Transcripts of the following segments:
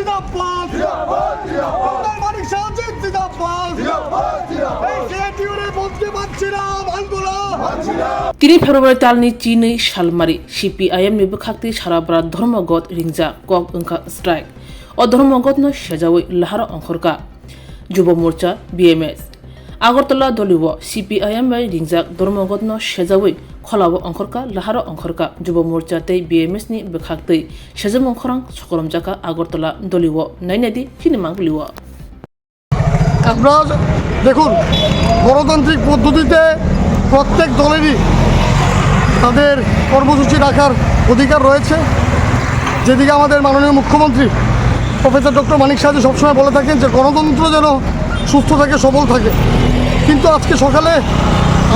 জিন্দাবাদ ডক্টর মানিক শাহ জিন্দাবাদ এই সিআইটিউরে বলতে পারছি না মানবো না। 3 फेब्रुवारि तालनि 2 सालमारि CPIM नि बखाक्ति साराब्रा धर्मगत रिंजा कक अंका स्ट्राइक अ धर्मगत न सेजावै लाहार अंखरका युवा मोर्चा BMS আগরতলা দলীয় CPIM बाय रिंजा धर्मगत न सेजावै खलाव अंखरका लाहार अंखरका युवा मोर्चा तै BMS नि बखाक्ति सेजम अंखरं सकरम जाका আগরতলা দলীয় नाइनादि फिनिमां लिव আপনারা দেখুন গণতান্ত্রিক পদ্ধতিতে প্রত্যেক দলেরই তাদের কর্মসূচি রাখার অধিকার রয়েছে। যেদিকে আমাদের মাননীয় মুখ্যমন্ত্রী প্রফেসর ডক্টর মানিক শাহ সবসময় বলে থাকেন যে গণতন্ত্র যেন সুস্থ থাকে, সবল থাকে। কিন্তু আজকে সকালে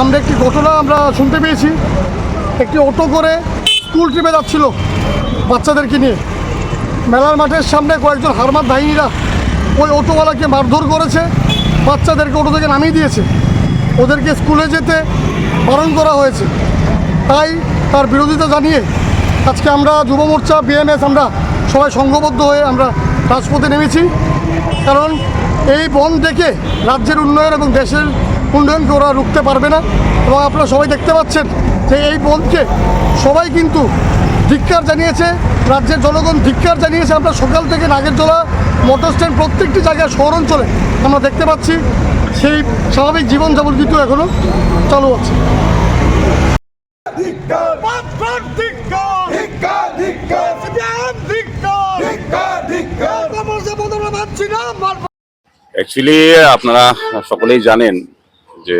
আমরা একটি ঘটনা শুনতে পেয়েছি। একটি অটো করে স্কুল ট্রিপে যাচ্ছিল বাচ্চাদেরকে নিয়ে, মেলার মাঠের সামনে কয়েকজন হারমাত বাহিনীরা ওই অটোওয়ালাকে মারধর করেছে, বাচ্চাদেরকে অটো থেকে নামিয়ে দিয়েছে, ওদেরকে স্কুলে যেতে বারণ করা হয়েছে। তাই তার বিরোধিতা জানিয়ে আজকে আমরা যুব মোর্চা BMS আমরা সবাই সংঘবদ্ধ হয়ে আমরা রাজপথে নেমেছি। কারণ এই বন দেখে রাজ্যের উন্নয়ন এবং দেশের উন্নয়নকে ওরা রুখতে পারবে না। এবং আপনারা সবাই দেখতে পাচ্ছেন যে এই বনকে সবাই কিন্তু ধিক্কার জানিয়েছে, রাজ্যের জনগণ ধিক্কার জানিয়েছে। আমরা সকাল থেকে নাগেরজোলা মোটর স্ট্যান্ড প্রত্যেকটি জায়গায় শহর অঞ্চলে আমরা দেখতে পাচ্ছি সেই স্বাভাবিক জীবনযাপন কিন্তু এখনও চালু আছে। অ্যাকচুয়ালি আপনারা সকলেই জানেন যে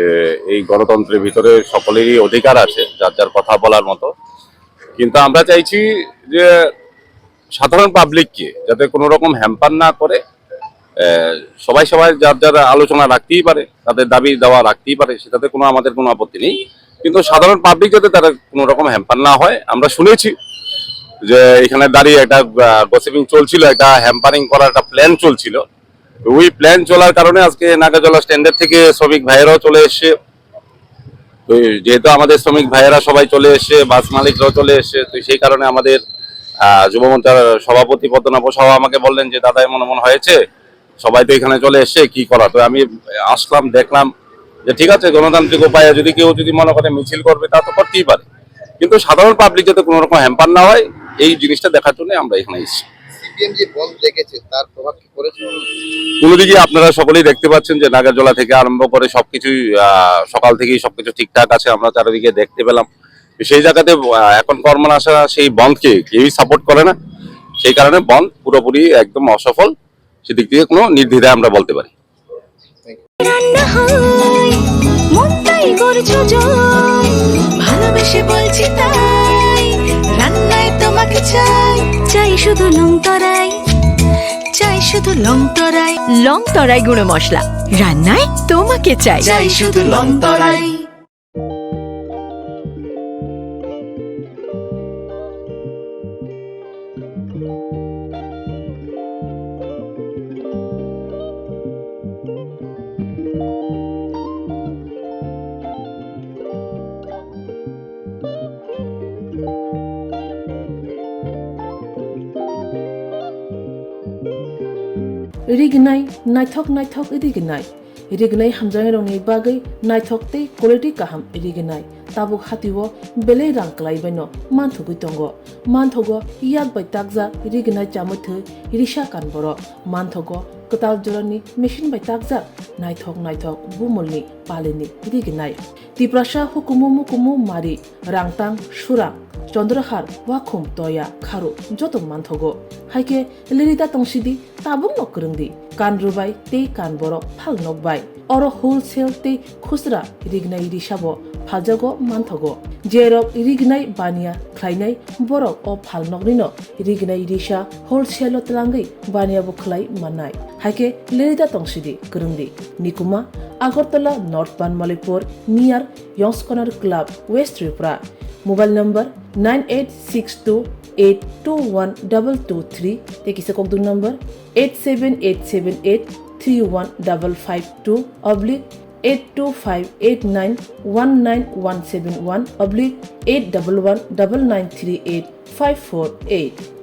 এই গণতন্ত্রের ভিতরে সকলেরই অধিকার আছে যার যার কথা বলার মতো, কিন্তু আমরা চাইছি যে সাধারণ পাবলিককে যাতে কোনো রকম হ্যাম্পার না করে, সবাই যার যার আলোচনা রাখতেই পারে, তাদের দাবি দেওয়া রাখতেই পারে, সেটাতে আমাদের কোনো আপত্তি নেই। কিন্তু সাধারণ পাবলিক যাতে তারা কোনো রকম হ্যাম্পার না হয়। আমরা শুনেছি যে এখানে দাঁড়িয়ে একটা গসিপিং চলছিল, একটা হ্যাম্পারিং করার একটা প্ল্যান চলছিল। ওই প্ল্যান চলার কারণে আজকে নাগেরজোলা স্ট্যান্ডের থেকে শ্রমিক ভাইয়েরাও চলে এসছে। তো যেহেতু আমাদের শ্রমিক ভাইয়েরা সবাই চলে এসছে, বাস মালিকরাও চলে এসছে, তো সেই কারণে আমাদের যুব মোর্চার সভাপতি পদ্মনাভ সাহা আমাকে বললেন যে দাদা এমন হয়েছে, সবাই তো এখানে চলে এসছে, কি করা। তো আমি আসলাম, দেখলাম যে ঠিক আছে, গণতান্ত্রিক উপায়ে যদি কেউ মনে করে মিছিল করবে তা তো করতেই পারে, কিন্তু সাধারণ পাবলিক যাতে কোনো রকম হ্যাম্পার না হয় এই জিনিসটা দেখার জন্য আমরা এখানে এসেছি। কোনোদিকে আপনারা সকলেই দেখতে পাচ্ছেন যে নাগেরজোলা থেকে আরম্ভ করে সবকিছুই সকাল থেকেই সবকিছু ঠিকঠাক আছে, আমরা চারিদিকে দেখতে পেলাম। সেই জায়গাতে এখন কর্মনাশা সেই বন্ধকে কেউই সাপোর্ট করে না, সেই কারণে বন্ধ পুরোপুরি একদম অসফল। সেদিক থেকে কোনো নির্দ্বিধায় আমরা বলতে পারি। ভালোবেসে বলছি তাই, রান্নায় তোমাকে চাই, চাই শুধু লংতরাই, চাই শুধু লংতরাই, লংতরাই গুঁড়ো মশলা, রান্নায় তোমাকে চাই, চাই শুধু লংতরাই। रिगनाय नायथक रिगनाय हामजांगरंनि बागै नायथक तै क्वालिटी काहाम रिगनाय ताबुक हातिव बेले रांक्लायबायनो मानथुगै दंग मानथगो याक बाय ताकजा रिगनाय चामथो रिसा कानबर मानथगो कताल जरानि मेशिन बाय ताकजा नायथक बुमलनि पालेनि रिगनाय तिप्रासा हुकुमु मारि रांतां सुरां चंद्रहार वाखुम तया खारु जतो मानथगो हाइके लिरिदा तंसिदि ताबुक नकरंदि कानरुबाय ते कानबर फाल नकबाय अर होलसेल ते खुसरा रिगनाय रिसाबो फालजागो मानथगो जेरक रिगनाय बानिया ख्लायनाय बरक अ फाल नकनिनो रिगनाय रिसा होलसेल तलांगै बानिया बुखलाय मानाय हाइके लिरिदा तंसिदि करंदि निकुमा Agartala North Banamalipur near Young's Corner Club West Tripura mobile number 9862821223 তেকিসে কক দুই নম্বর 8787831552 অবলিক 8258919171 অবলিক 8119938548